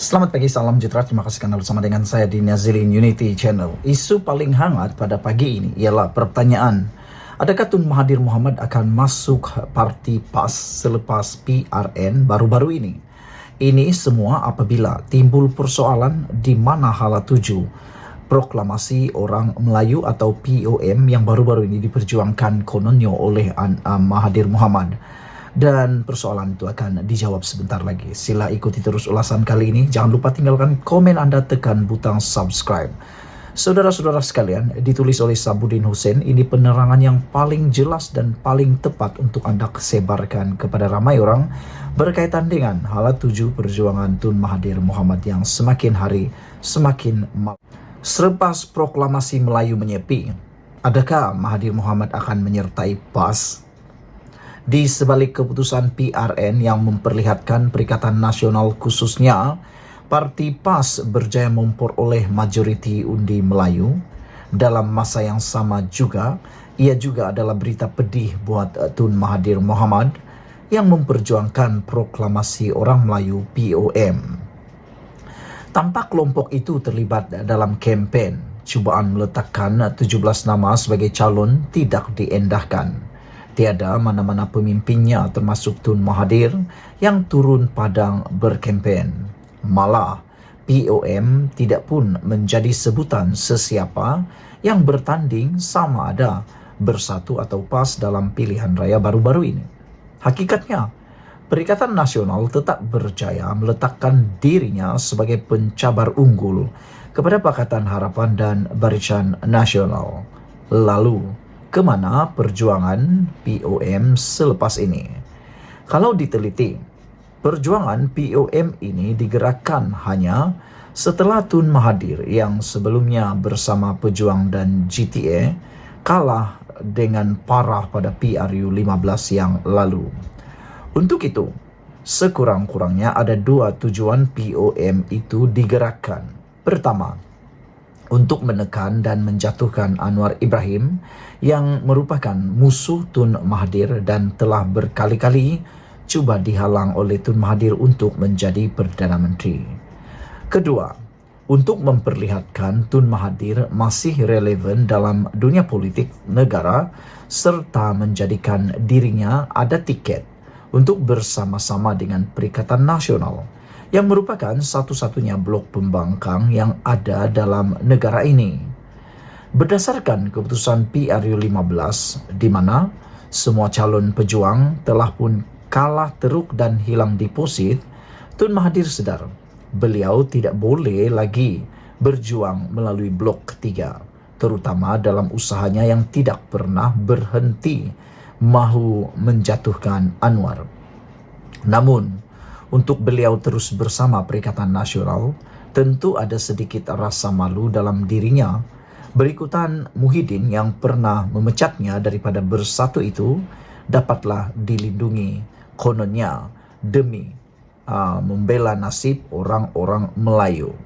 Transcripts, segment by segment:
Selamat pagi, salam sejahtera. Terima kasih karena bersama dengan saya di Nazilin Unity Channel. Isu paling hangat pada pagi ini ialah pertanyaan, adakah Tun Mahathir Mohamad akan masuk parti PAS selepas PRN baru-baru ini? Ini semua apabila timbul persoalan di mana hala tuju proklamasi orang Melayu atau POM yang baru-baru ini diperjuangkan kononnya oleh Mahathir Mohamad. Dan persoalan itu akan dijawab sebentar lagi. Sila ikuti terus ulasan kali ini. Jangan lupa tinggalkan komen Anda, tekan butang subscribe. Saudara-saudara sekalian, ditulis oleh Sabudin Hussein, ini penerangan yang paling jelas dan paling tepat untuk Anda sebarkan kepada ramai orang berkaitan dengan hala tuju perjuangan Tun Mahathir Mohamad yang semakin hari semakin selepas proklamasi Melayu menyepi. Adakah Mahathir Mohamad akan menyertai PAS? Di sebalik keputusan PRN yang memperlihatkan Perikatan Nasional khususnya Parti PAS berjaya memperoleh majoriti undi Melayu, dalam masa yang sama juga ia juga adalah berita pedih buat Tun Mahathir Mohamad yang memperjuangkan proklamasi orang Melayu POM. Tampak kelompok itu terlibat dalam kempen cubaan meletakkan 17 nama sebagai calon tidak diendahkan. Tiada mana-mana pemimpinnya termasuk Tun Mahathir yang turun padang berkempen. Malah, POM tidak pun menjadi sebutan sesiapa yang bertanding sama ada bersatu atau PAS dalam pilihan raya baru-baru ini. Hakikatnya, Perikatan Nasional tetap berjaya meletakkan dirinya sebagai pencabar unggul kepada Pakatan Harapan dan Barisan Nasional. Lalu, kemana perjuangan POM selepas ini? Kalau diteliti, perjuangan POM ini digerakkan hanya setelah Tun Mahathir yang sebelumnya bersama Pejuang dan GTA kalah dengan parah pada PRU 15 yang lalu. Untuk itu, sekurang-kurangnya ada dua tujuan POM itu digerakkan. Pertama, untuk menekan dan menjatuhkan Anwar Ibrahim yang merupakan musuh Tun Mahathir dan telah berkali-kali cuba dihalang oleh Tun Mahathir untuk menjadi Perdana Menteri. Kedua, untuk memperlihatkan Tun Mahathir masih relevan dalam dunia politik negara serta menjadikan dirinya ada tiket untuk bersama-sama dengan Perikatan Nasional yang merupakan satu-satunya blok pembangkang yang ada dalam negara ini. Berdasarkan keputusan PRU 15, di mana semua calon pejuang telah pun kalah teruk dan hilang deposit, Tun Mahathir sedar beliau tidak boleh lagi berjuang melalui blok ketiga, terutama dalam usahanya yang tidak pernah berhenti mahu menjatuhkan Anwar. Namun, untuk beliau terus bersama Perikatan Nasional, tentu ada sedikit rasa malu dalam dirinya. Berikutan Muhyiddin yang pernah memecatnya daripada bersatu itu dapatlah dilindungi kononnya demi membela nasib orang-orang Melayu.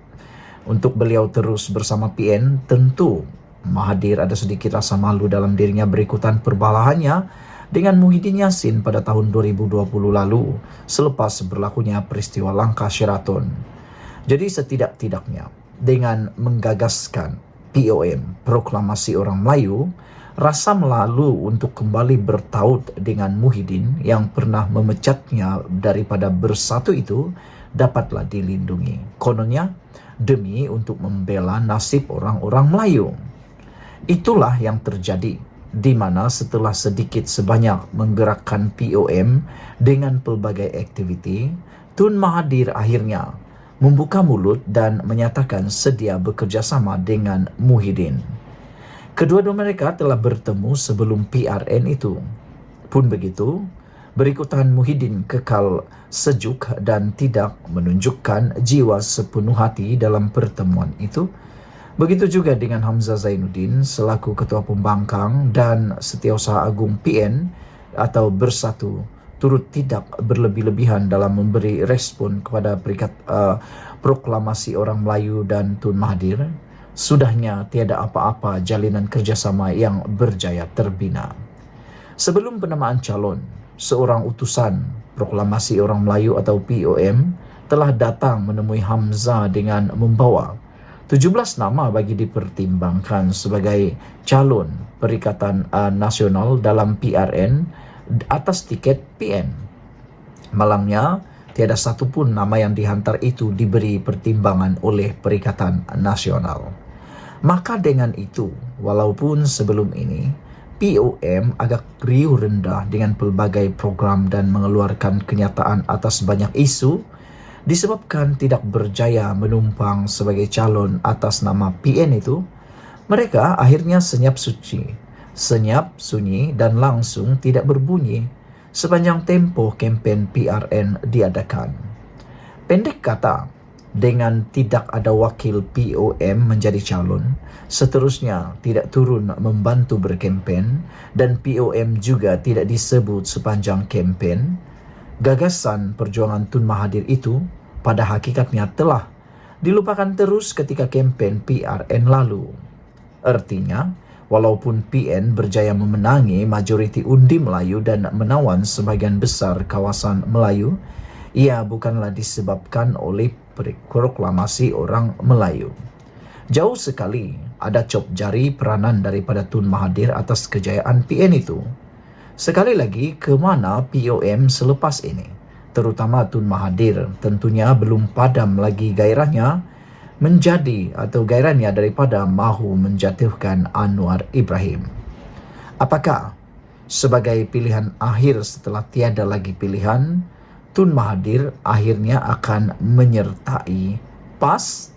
Untuk beliau terus bersama PN, tentu Mahathir ada sedikit rasa malu dalam dirinya berikutan perbalahannya dengan Muhyiddin Yassin pada tahun 2020 lalu selepas berlakunya peristiwa langkah Sheraton. Jadi setidak-tidaknya dengan menggagaskan POM, Proklamasi Orang Melayu, rasa malu untuk kembali bertaut dengan Muhyiddin yang pernah memecatnya daripada bersatu itu dapatlah dilindungi. Kononnya demi untuk membela nasib orang-orang Melayu. Itulah yang terjadi, di mana setelah sedikit sebanyak menggerakkan POM dengan pelbagai aktiviti, Tun Mahathir akhirnya membuka mulut dan menyatakan sedia bekerjasama dengan Muhyiddin. Kedua-dua mereka telah bertemu sebelum PRN itu. Pun begitu, berikutan Muhyiddin kekal sejuk dan tidak menunjukkan jiwa sepenuh hati dalam pertemuan itu. Begitu juga dengan Hamzah Zainuddin selaku Ketua Pembangkang dan Setiausaha Agung PN atau Bersatu turut tidak berlebih-lebihan dalam memberi respon kepada proklamasi orang Melayu dan Tun Mahathir. Sudahnya tiada apa-apa jalinan kerjasama yang berjaya terbina. Sebelum penamaan calon, seorang utusan proklamasi orang Melayu atau POM telah datang menemui Hamzah dengan membawa 17 nama bagi dipertimbangkan sebagai calon Perikatan Nasional dalam PRN atas tiket PN. Malamnya, tiada satupun nama yang dihantar itu diberi pertimbangan oleh Perikatan Nasional. Maka dengan itu, walaupun sebelum ini POM agak riuh rendah dengan pelbagai program dan mengeluarkan kenyataan atas banyak isu, disebabkan tidak berjaya menumpang sebagai calon atas nama PN itu, mereka akhirnya senyap sunyi dan langsung tidak berbunyi sepanjang tempo kempen PRN diadakan. Pendek kata, dengan tidak ada wakil POM menjadi calon, seterusnya tidak turun membantu berkempen, dan POM juga tidak disebut sepanjang kempen, gagasan perjuangan Tun Mahathir itu pada hakikatnya telah dilupakan terus ketika kempen PRN lalu. Artinya, walaupun PN berjaya memenangi majoriti undi Melayu dan menawan sebagian besar kawasan Melayu, ia bukanlah disebabkan oleh proklamasi orang Melayu. Jauh sekali ada cop jari peranan daripada Tun Mahathir atas kejayaan PN itu. Sekali lagi, ke mana POM selepas ini? Terutama Tun Mahathir tentunya belum padam lagi gairahnya daripada mahu menjatuhkan Anwar Ibrahim. Apakah sebagai pilihan akhir setelah tiada lagi pilihan, Tun Mahathir akhirnya akan menyertai PAS?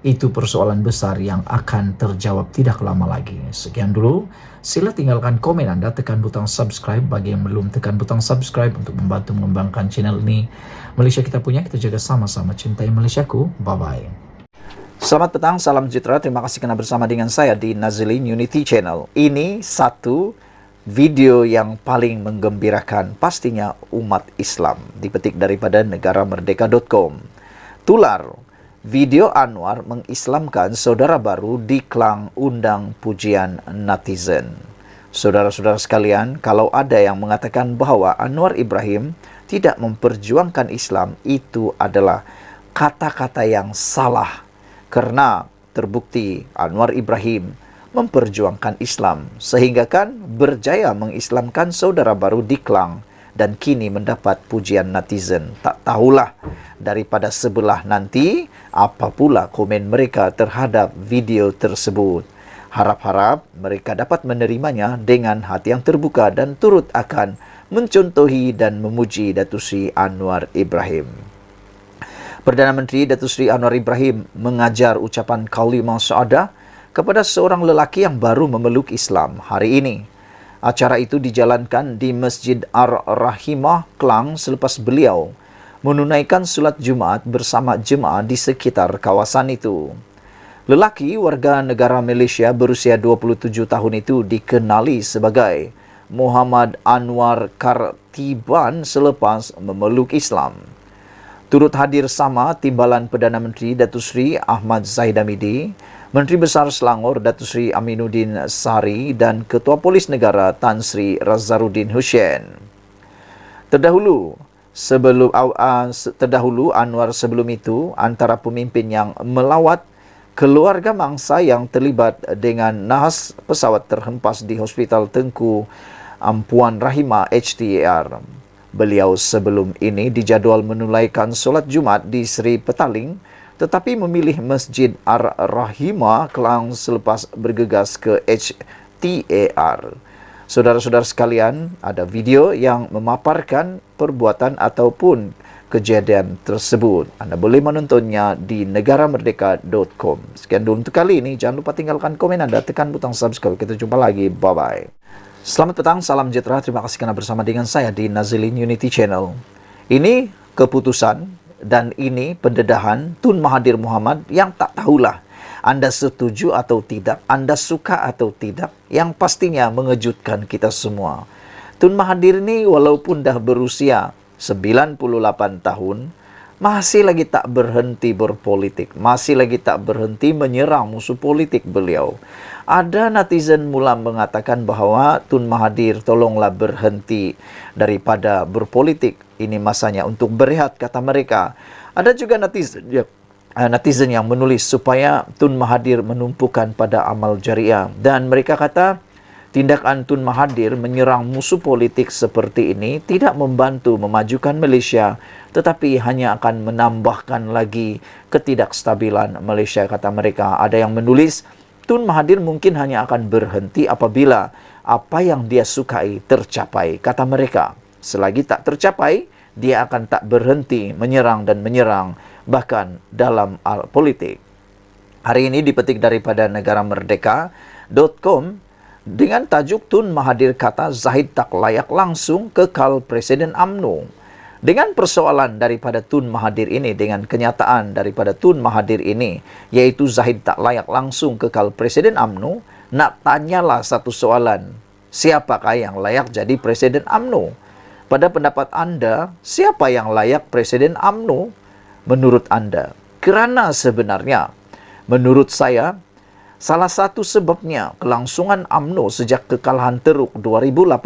Itu persoalan besar yang akan terjawab tidak lama lagi. Sekian dulu, sila tinggalkan komen Anda, tekan butang subscribe bagi yang belum tekan butang subscribe untuk membantu mengembangkan channel ini. Malaysia kita punya, kita jaga sama-sama, cintai Malaysiaku. Bye-bye. Selamat petang, salam sejahtera. Terima kasih kerana bersama dengan saya di Nazilin Unity Channel. Ini satu video yang paling menggembirakan pastinya umat Islam. Dipetik daripada negaramerdeka.com. Tular, video Anwar mengislamkan saudara baru di Klang undang pujian netizen. Saudara-saudara sekalian, kalau ada yang mengatakan bahawa Anwar Ibrahim tidak memperjuangkan Islam, itu adalah kata-kata yang salah. Karena terbukti Anwar Ibrahim memperjuangkan Islam, sehingga kan berjaya mengislamkan saudara baru di Klang dan kini mendapat pujian netizen. Tak tahulah daripada sebelah nanti apa pula komen mereka terhadap video tersebut. Harap-harap mereka dapat menerimanya dengan hati yang terbuka dan turut akan mencontohi dan memuji Datuk Seri Anwar Ibrahim. Perdana Menteri Datuk Seri Anwar Ibrahim mengajar ucapan kalimah syahadah kepada seorang lelaki yang baru memeluk Islam hari ini. Acara itu dijalankan di Masjid Ar-Rahimah Klang selepas beliau menunaikan solat Jumaat bersama jemaah di sekitar kawasan itu. Lelaki warga negara Malaysia berusia 27 tahun itu dikenali sebagai Muhammad Anwar Kartiban selepas memeluk Islam. Turut hadir sama Timbalan Perdana Menteri Datuk Seri Ahmad Zahid Hamidi, Menteri Besar Selangor Datuk Seri Aminuddin Sari dan Ketua Polis Negara Tan Sri Razarudin Hussein. Terdahulu Anwar sebelum itu antara pemimpin yang melawat keluarga mangsa yang terlibat dengan nahas pesawat terhempas di Hospital Tengku Puan Rahimah HTAR. Beliau sebelum ini dijadual menunaikan solat Jumaat di Seri Petaling, tetapi memilih Masjid Ar-Rahimah Klang selepas bergegas ke HTAR. Saudara-saudara sekalian, ada video yang memaparkan perbuatan ataupun kejadian tersebut. Anda boleh menontonnya di negaramerdeka.com. Sekian dulu untuk kali ini. Jangan lupa tinggalkan komen Anda, tekan butang subscribe. Kita jumpa lagi. Bye-bye. Selamat petang, salam sejahtera. Terima kasih kerana bersama dengan saya di Nazilin Unity Channel. Ini keputusan dan ini pendedahan Tun Mahathir Mohamad yang tak tahulah Anda setuju atau tidak, Anda suka atau tidak, yang pastinya mengejutkan kita semua. Tun Mahathir ini walaupun dah berusia 98 tahun, masih lagi tak berhenti berpolitik, masih lagi tak berhenti menyerang musuh politik beliau. Ada netizen mula mengatakan bahawa Tun Mahathir tolonglah berhenti daripada berpolitik. Ini masanya untuk berehat, kata mereka. Ada juga netizen yang menulis supaya Tun Mahathir menumpukan pada amal jariah. Dan mereka kata, tindakan Tun Mahathir menyerang musuh politik seperti ini tidak membantu memajukan Malaysia, tetapi hanya akan menambahkan lagi ketidakstabilan Malaysia, kata mereka. Ada yang menulis, Tun Mahathir mungkin hanya akan berhenti apabila apa yang dia sukai tercapai, kata mereka. Selagi tak tercapai, dia akan tak berhenti menyerang dan menyerang, bahkan dalam politik. Hari ini dipetik daripada negaramerdeka.com dengan tajuk Tun Mahathir kata Zahid tak layak langsung kekal Presiden UMNO. Dengan persoalan daripada Tun Mahathir ini, dengan kenyataan daripada Tun Mahathir ini, yaitu Zahid tak layak langsung kekal Presiden UMNO, nak tanyalah satu soalan, siapakah yang layak jadi Presiden UMNO? Pada pendapat anda, siapa yang layak Presiden UMNO menurut anda? Kerana sebenarnya, menurut saya, salah satu sebabnya kelangsungan UMNO sejak kekalahan teruk 2018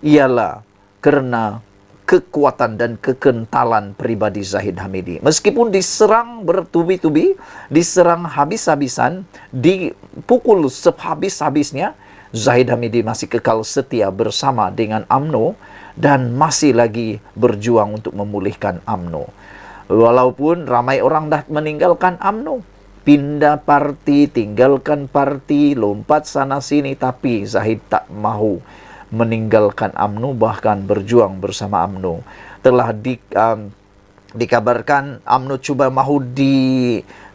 ialah kerana kekuatan dan kekentalan pribadi Zahid Hamidi. Meskipun diserang bertubi-tubi, diserang habis-habisan, dipukul sehabis-habisnya, Zahid Hamidi masih kekal setia bersama dengan UMNO dan masih lagi berjuang untuk memulihkan UMNO. Walaupun ramai orang dah meninggalkan UMNO, pindah parti, tinggalkan parti, lompat sana sini, tapi Zahid tak mahu meninggalkan UMNO, bahkan berjuang bersama UMNO. Telah dikabarkan UMNO cuba mahu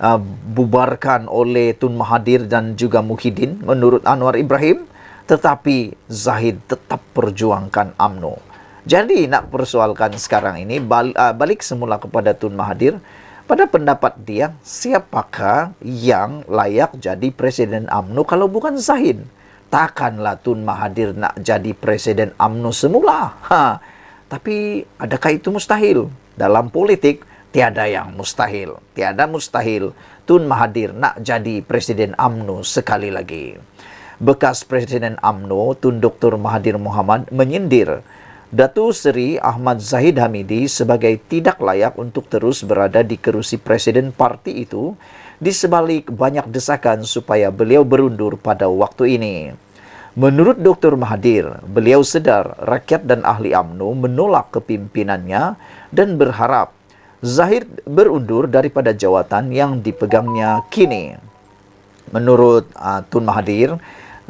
dibubarkan oleh Tun Mahathir dan juga Muhyiddin menurut Anwar Ibrahim, tetapi Zahid tetap perjuangkan UMNO. Jadi nak persoalkan sekarang ini, balik semula kepada Tun Mahathir. Pada pendapat dia, siapakah yang layak jadi Presiden UMNO kalau bukan Zahid? Takkanlah Tun Mahathir nak jadi Presiden UMNO semula. Tapi adakah itu mustahil? Dalam politik, tiada yang mustahil. Tiada mustahil Tun Mahathir nak jadi Presiden UMNO sekali lagi. Bekas Presiden UMNO, Tun Dr. Mahathir Mohamad menyindir Datuk Seri Ahmad Zahid Hamidi sebagai tidak layak untuk terus berada di kerusi Presiden parti itu, di sebalik banyak desakan supaya beliau berundur pada waktu ini. Menurut Dr. Mahathir, beliau sedar rakyat dan ahli UMNO menolak kepimpinannya dan berharap Zahid berundur daripada jawatan yang dipegangnya kini. Menurut Tun Mahathir,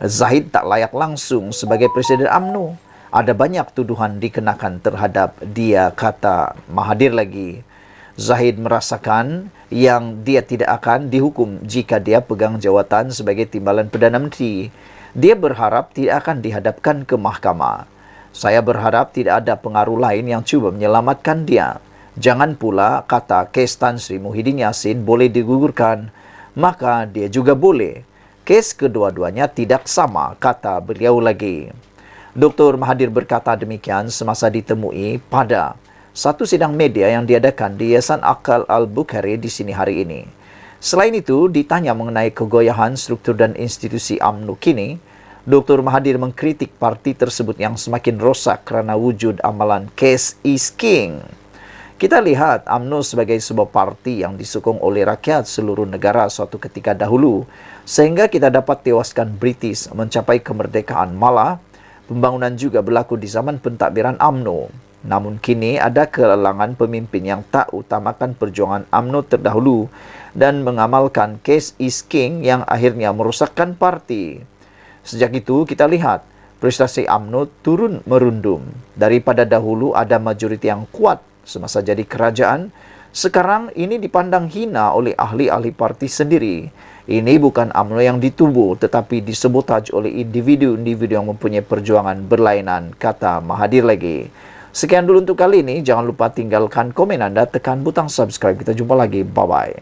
Zahid tak layak langsung sebagai Presiden UMNO. Ada banyak tuduhan dikenakan terhadap dia, kata Mahathir lagi. Zahid merasakan yang dia tidak akan dihukum jika dia pegang jawatan sebagai timbalan Perdana Menteri. Dia berharap tidak akan dihadapkan ke mahkamah. Saya berharap tidak ada pengaruh lain yang cuba menyelamatkan dia. Jangan pula kata kes Tan Sri Muhyiddin Yassin boleh digugurkan, maka dia juga boleh. Kes kedua-duanya tidak sama, kata beliau lagi. Dr. Mahathir berkata demikian semasa ditemui pada satu sidang media yang diadakan di Yayasan Akal Al-Bukhari di sini hari ini. Selain itu, ditanya mengenai kegoyahan struktur dan institusi UMNO kini, Dr. Mahathir mengkritik parti tersebut yang semakin rosak kerana wujud amalan Case is King. Kita lihat UMNO sebagai sebuah parti yang disokong oleh rakyat seluruh negara suatu ketika dahulu, sehingga kita dapat tewaskan British mencapai kemerdekaan. Malah, pembangunan juga berlaku di zaman pentadbiran UMNO. Namun kini ada kelangan pemimpin yang tak utamakan perjuangan UMNO terdahulu dan mengamalkan Case is King yang akhirnya merosakkan parti. Sejak itu kita lihat prestasi UMNO turun merundum. Daripada dahulu ada majoriti yang kuat semasa jadi kerajaan, sekarang ini dipandang hina oleh ahli-ahli parti sendiri. Ini bukan UMNO yang ditubuh, tetapi disabotaj oleh individu-individu yang mempunyai perjuangan berlainan, kata Mahathir lagi. Sekian dulu untuk kali ini. Jangan lupa tinggalkan komen anda, tekan butang subscribe. Kita jumpa lagi. Bye-bye.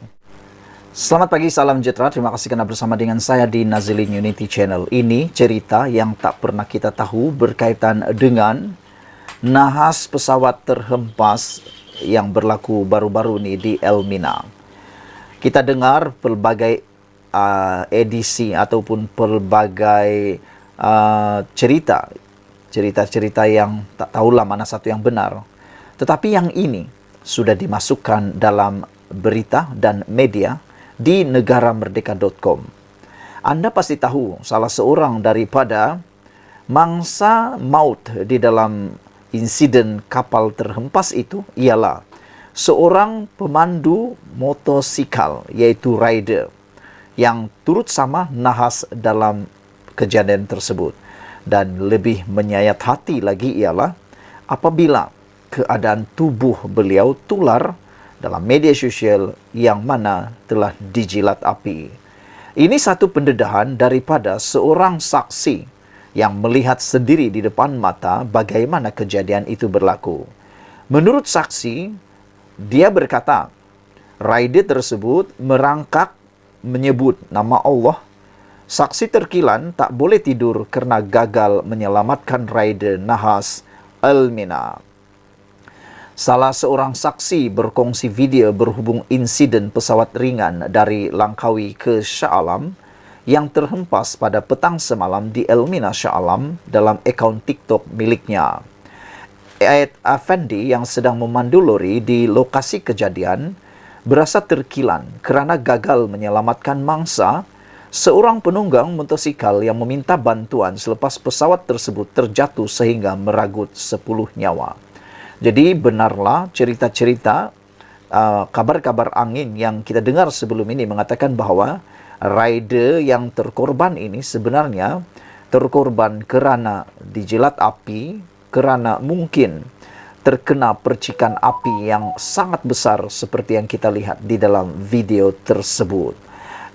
Selamat pagi, salam sejahtera. Terima kasih kerana bersama dengan saya di Nazilin Unity Channel. Ini cerita yang tak pernah kita tahu berkaitan dengan nahas pesawat terhempas yang berlaku baru-baru ini di Elmina. Kita dengar pelbagai edisi ataupun pelbagai cerita-cerita yang tak tahulah mana satu yang benar. Tetapi yang ini sudah dimasukkan dalam berita dan media di negaramerdeka.com. Anda pasti tahu salah seorang daripada mangsa maut di dalam insiden kapal terhempas itu ialah seorang pemandu motosikal, yaitu rider, yang turut sama nahas dalam kejadian tersebut. Dan lebih menyayat hati lagi ialah apabila keadaan tubuh beliau tular dalam media sosial yang mana telah dijilat api. Ini satu pendedahan daripada seorang saksi yang melihat sendiri di depan mata bagaimana kejadian itu berlaku. Menurut saksi, dia berkata, rider tersebut merangkak menyebut nama Allah. Saksi terkilan tak boleh tidur kerana gagal menyelamatkan rider nahas Elmina. Salah seorang saksi berkongsi video berhubung insiden pesawat ringan dari Langkawi ke Shah Alam yang terhempas pada petang semalam di Elmina Shah Alam dalam akaun TikTok miliknya. Ed Effendi yang sedang memandu lori di lokasi kejadian berasa terkilan kerana gagal menyelamatkan mangsa seorang penunggang motosikal yang meminta bantuan selepas pesawat tersebut terjatuh sehingga meragut 10 nyawa. Jadi benarlah cerita-cerita kabar-kabar angin yang kita dengar sebelum ini mengatakan bahawa rider yang terkorban ini sebenarnya terkorban kerana dijilat api, kerana mungkin terkena percikan api yang sangat besar seperti yang kita lihat di dalam video tersebut.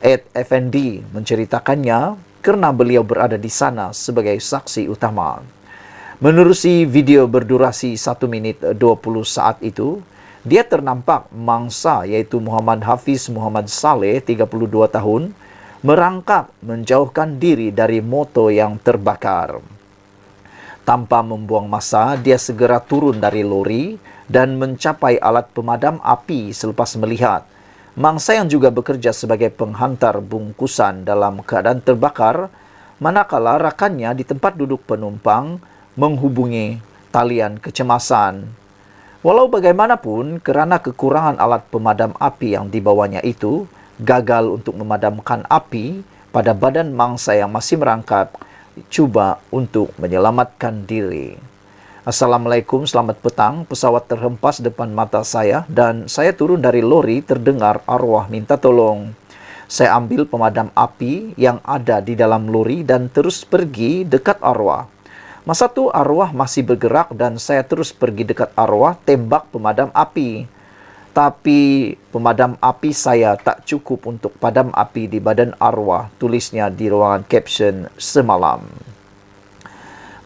Ed Effendi menceritakannya kerana beliau berada di sana sebagai saksi utama. Menerusi video berdurasi 1 minit 20 saat itu, dia ternampak mangsa yaitu Muhammad Hafiz Muhammad Saleh, 32 tahun, merangkak menjauhkan diri dari motor yang terbakar. Tanpa membuang masa, dia segera turun dari lori dan mencapai alat pemadam api selepas melihat mangsa yang juga bekerja sebagai penghantar bungkusan dalam keadaan terbakar, manakala rakannya di tempat duduk penumpang menghubungi talian kecemasan. Walau bagaimanapun, kerana kekurangan alat pemadam api yang dibawanya itu, gagal untuk memadamkan api pada badan mangsa yang masih merangkak, cuba untuk menyelamatkan diri. Assalamualaikum, selamat petang. Pesawat terhempas depan mata saya dan saya turun dari lori terdengar arwah minta tolong. Saya ambil pemadam api yang ada di dalam lori dan terus pergi dekat arwah. Masa tu arwah masih bergerak dan saya terus pergi dekat arwah tembak pemadam api. Tapi pemadam api saya tak cukup untuk padam api di badan arwah, tulisnya di ruangan caption semalam.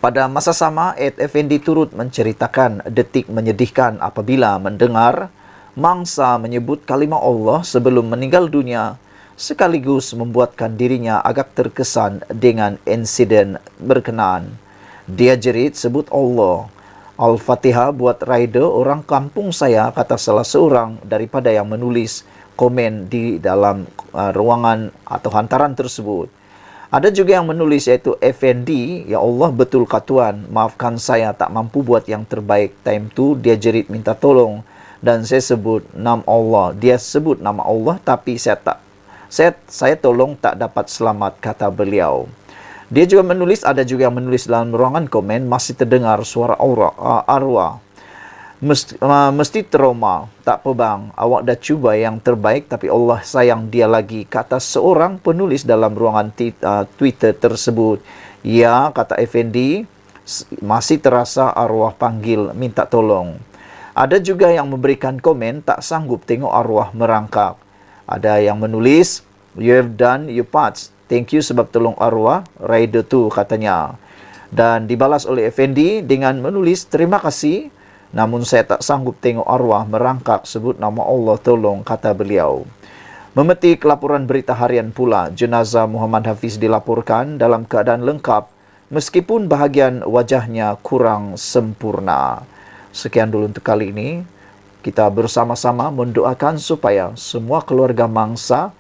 Pada masa sama, Ed Effendi turut menceritakan detik menyedihkan apabila mendengar mangsa menyebut kalimah Allah sebelum meninggal dunia, sekaligus membuatkan dirinya agak terkesan dengan insiden berkenaan. Dia jerit sebut Allah. Al-Fatihah buat rider orang kampung saya, kata salah seorang daripada yang menulis komen di dalam ruangan atau hantaran tersebut. Ada juga yang menulis iaitu Effendi, ya Allah betul katuan, maafkan saya tak mampu buat yang terbaik. Time tu dia jerit minta tolong dan saya sebut nama Allah. Dia sebut nama Allah tapi saya tolong tak dapat selamat, kata beliau. Dia juga menulis, ada juga yang menulis dalam ruangan komen, masih terdengar suara arwah. Mesti trauma, tak apa bang, awak dah cuba yang terbaik tapi Allah sayang dia lagi, kata seorang penulis dalam ruangan Twitter tersebut. Ya, kata Effendi, masih terasa arwah panggil minta tolong. Ada juga yang memberikan komen tak sanggup tengok arwah merangkak. Ada yang menulis, you have done your part. Thank you sebab tolong arwah rider tu, katanya. Dan dibalas oleh Effendi dengan menulis, terima kasih, namun saya tak sanggup tengok arwah merangkak, sebut nama Allah tolong, kata beliau. Memetik laporan berita harian pula, jenazah Muhammad Hafiz dilaporkan dalam keadaan lengkap meskipun bahagian wajahnya kurang sempurna. Sekian dulu untuk kali ini. Kita bersama-sama mendoakan supaya semua keluarga mangsa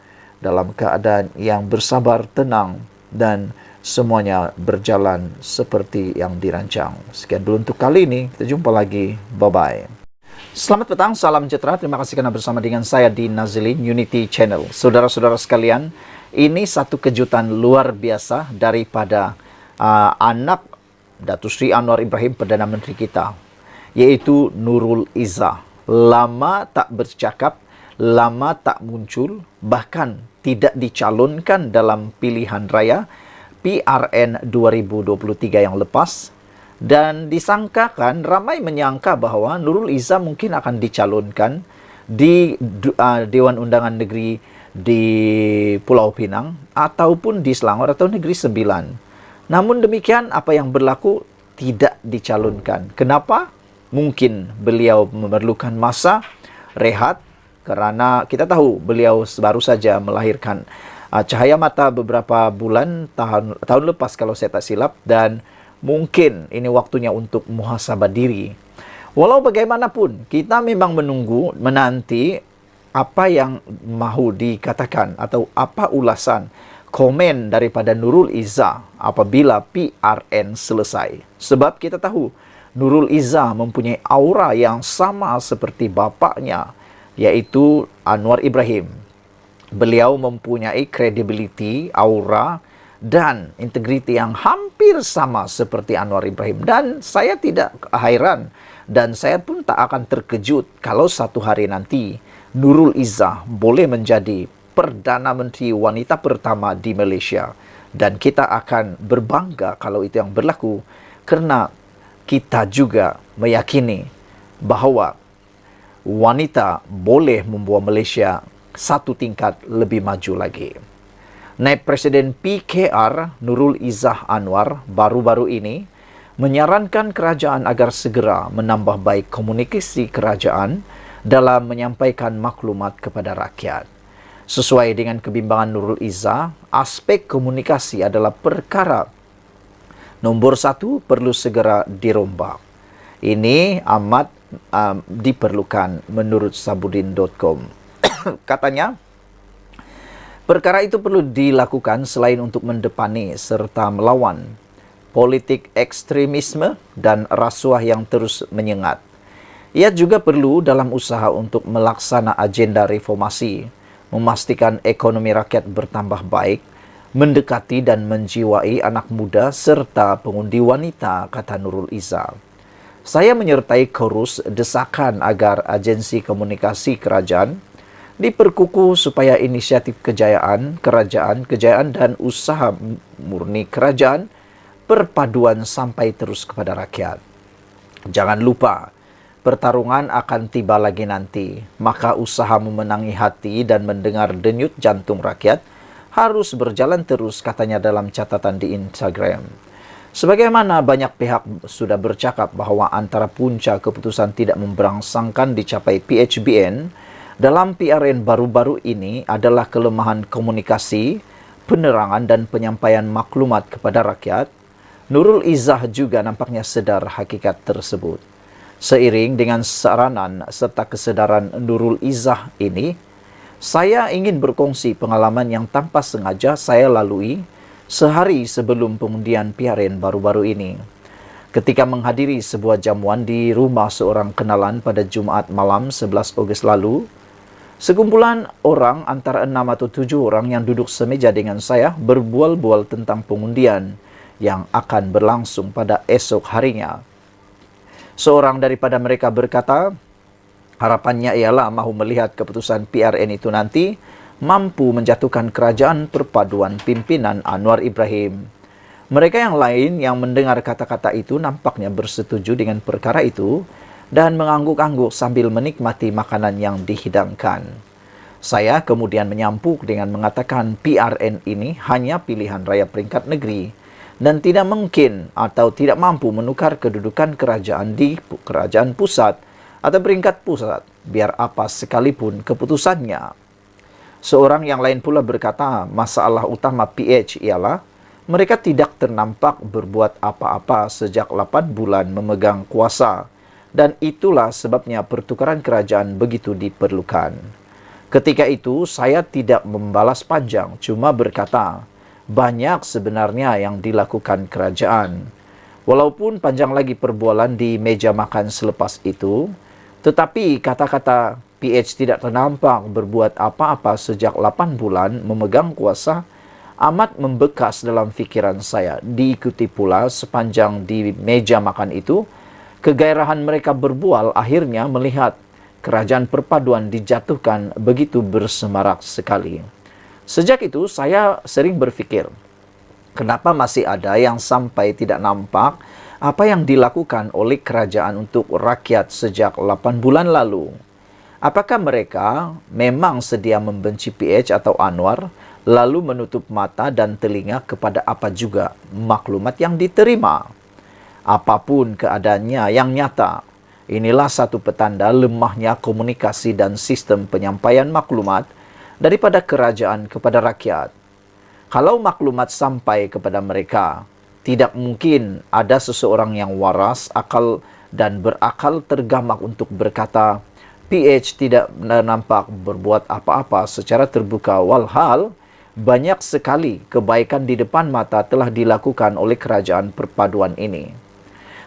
dalam keadaan yang bersabar, tenang, dan semuanya berjalan seperti yang dirancang. Sekian dulu untuk kali ini. Kita jumpa lagi. Bye-bye. Selamat petang, salam sejahtera. Terima kasih karena bersama dengan saya di Nazilin Unity Channel. Saudara-saudara sekalian, ini satu kejutan luar biasa daripada anak Datuk Seri Anwar Ibrahim, Perdana Menteri kita, yaitu Nurul Izzah. Lama tak bercakap, lama tak muncul, bahkan tidak dicalonkan dalam pilihan raya PRN 2023 yang lepas. Dan disangkakan, ramai menyangka bahwa Nurul Izzah mungkin akan dicalonkan di Dewan Undangan Negeri di Pulau Pinang ataupun di Selangor atau Negeri Sembilan. Namun demikian, apa yang berlaku tidak dicalonkan. Kenapa? Mungkin beliau memerlukan masa rehat kerana kita tahu beliau baru saja melahirkan cahaya mata beberapa bulan tahun lepas kalau saya tak silap, dan mungkin ini waktunya untuk muhasabah diri. Walau bagaimanapun, kita memang menanti apa yang mahu dikatakan atau apa ulasan komen daripada Nurul Izzah apabila PRN selesai. Sebab kita tahu Nurul Izzah mempunyai aura yang sama seperti bapaknya, yaitu Anwar Ibrahim. Beliau mempunyai kredibiliti, aura dan integriti yang hampir sama seperti Anwar Ibrahim. Dan saya tidak heran dan saya pun tak akan terkejut kalau satu hari nanti Nurul Izzah boleh menjadi Perdana Menteri wanita pertama di Malaysia. Dan kita akan berbangga kalau itu yang berlaku, kerana kita juga meyakini bahawa wanita boleh membawa Malaysia satu tingkat lebih maju lagi. Naib Presiden PKR Nurul Izzah Anwar baru-baru ini menyarankan kerajaan agar segera menambah baik komunikasi kerajaan dalam menyampaikan maklumat kepada rakyat. Sesuai dengan kebimbangan Nurul Izzah, aspek komunikasi adalah perkara nombor satu perlu segera dirombak. Ini amat diperlukan menurut Sabudin.com. Katanya, perkara itu perlu dilakukan selain untuk mendepani serta melawan politik ekstremisme dan rasuah yang terus menyengat. Ia juga perlu dalam usaha untuk melaksana agenda reformasi, memastikan ekonomi rakyat bertambah baik, mendekati dan menjiwai anak muda serta pengundi wanita, kata Nurul Izzah. Saya menyertai korus desakan agar agensi komunikasi kerajaan diperkukuh supaya inisiatif kejayaan dan usaha murni kerajaan perpaduan sampai terus kepada rakyat. Jangan lupa, pertarungan akan tiba lagi nanti, maka usaha memenangi hati dan mendengar denyut jantung rakyat harus berjalan terus, katanya dalam catatan di Instagram. Sebagaimana banyak pihak sudah bercakap bahawa antara punca keputusan tidak memberangsangkan dicapai PHBN dalam PRN baru-baru ini adalah kelemahan komunikasi, penerangan dan penyampaian maklumat kepada rakyat. Nurul Izzah juga nampaknya sedar hakikat tersebut. Seiring dengan saranan serta kesedaran Nurul Izzah ini, saya ingin berkongsi pengalaman yang tanpa sengaja saya lalui sehari sebelum pengundian PRN baru-baru ini. Ketika menghadiri sebuah jamuan di rumah seorang kenalan pada Jumaat malam 11 Ogos lalu, sekumpulan orang antara 6 atau 7 orang yang duduk semeja dengan saya berbual-bual tentang pengundian yang akan berlangsung pada esok harinya. Seorang daripada mereka berkata, harapannya ialah mahu melihat keputusan PRN itu nanti mampu menjatuhkan kerajaan perpaduan pimpinan Anwar Ibrahim. Mereka yang lain yang mendengar kata-kata itu nampaknya bersetuju dengan perkara itu dan mengangguk-angguk sambil menikmati makanan yang dihidangkan. Saya kemudian menyampuk dengan mengatakan PRN ini hanya pilihan raya peringkat negeri dan tidak mungkin atau tidak mampu menukar kedudukan kerajaan di kerajaan pusat atau peringkat pusat, biar apa sekalipun keputusannya. Seorang yang lain pula berkata, masalah utama PH ialah mereka tidak ternampak berbuat apa-apa sejak 8 bulan memegang kuasa. Dan itulah sebabnya pertukaran kerajaan begitu diperlukan. Ketika itu, saya tidak membalas panjang, cuma berkata, banyak sebenarnya yang dilakukan kerajaan. Walaupun panjang lagi perbualan di meja makan selepas itu, Tetapi kata-kata PH tidak ternampak berbuat apa-apa sejak 8 bulan memegang kuasa amat membekas dalam fikiran saya. Diikuti pula sepanjang di meja makan itu, kegairahan mereka berbual akhirnya melihat kerajaan perpaduan dijatuhkan begitu bersemarak sekali. Sejak itu saya sering berfikir, kenapa masih ada yang sampai tidak nampak apa yang dilakukan oleh kerajaan untuk rakyat sejak 8 bulan lalu? Apakah mereka memang sedia membenci PH atau Anwar, lalu menutup mata dan telinga kepada apa juga maklumat yang diterima? Apapun keadaannya yang nyata, inilah satu petanda lemahnya komunikasi dan sistem penyampaian maklumat daripada kerajaan kepada rakyat. Kalau maklumat sampai kepada mereka, tidak mungkin ada seseorang yang waras, akal dan berakal tergamak untuk berkata, PH tidak nampak berbuat apa-apa secara terbuka, walhal banyak sekali kebaikan di depan mata telah dilakukan oleh kerajaan perpaduan ini.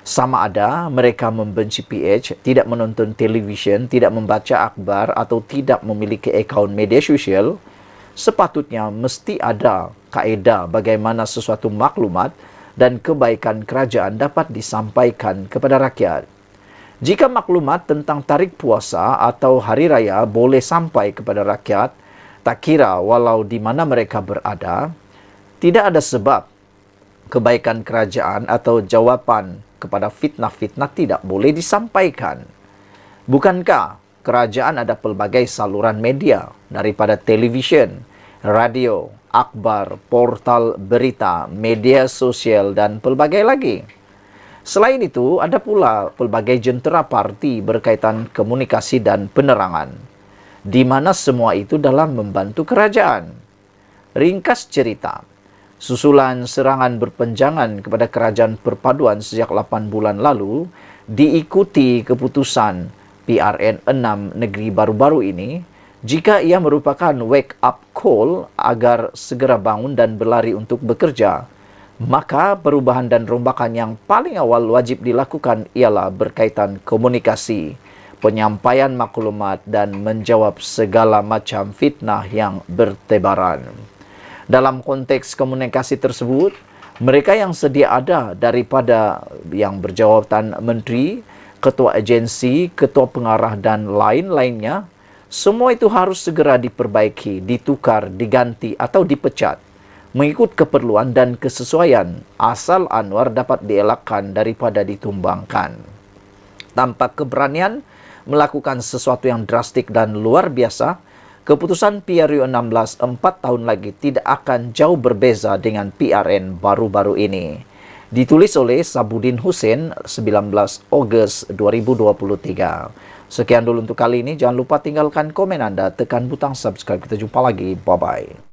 Sama ada mereka membenci PH, tidak menonton televisyen, tidak membaca akhbar atau tidak memiliki akaun media sosial, sepatutnya mesti ada kaedah bagaimana sesuatu maklumat dan kebaikan kerajaan dapat disampaikan kepada rakyat. Jika maklumat tentang tarik puasa atau hari raya boleh sampai kepada rakyat, tak kira walau di mana mereka berada, tidak ada sebab kebaikan kerajaan atau jawapan kepada fitnah-fitnah tidak boleh disampaikan. Bukankah kerajaan ada pelbagai saluran media, daripada televisyen, radio, akhbar, portal berita, media sosial, dan pelbagai lagi. Selain itu, ada pula pelbagai jentera parti berkaitan komunikasi dan penerangan, di mana semua itu dalam membantu kerajaan. Ringkas cerita, susulan serangan berpenjangan kepada kerajaan perpaduan sejak 8 bulan lalu diikuti keputusan PRN 6 negeri baru-baru ini, jika ia merupakan wake up call agar segera bangun dan berlari untuk bekerja, maka perubahan dan rombakan yang paling awal wajib dilakukan ialah berkaitan komunikasi, penyampaian maklumat dan menjawab segala macam fitnah yang bertebaran. Dalam konteks komunikasi tersebut, mereka yang sedia ada daripada yang berjawatan menteri, ketua agensi, ketua pengarah dan lain-lainnya, semua itu harus segera diperbaiki, ditukar, diganti atau dipecat mengikut keperluan dan kesesuaian, asal Anwar dapat dielakkan daripada ditumbangkan. Tanpa keberanian melakukan sesuatu yang drastik dan luar biasa, keputusan PRU 16 4 tahun lagi tidak akan jauh berbeza dengan PRN baru-baru ini. Ditulis oleh Sabudin Hussein 19 Ogos 2023. Sekian dulu untuk kali ini. Jangan lupa tinggalkan komen Anda, tekan butang subscribe. Kita jumpa lagi. Bye-bye.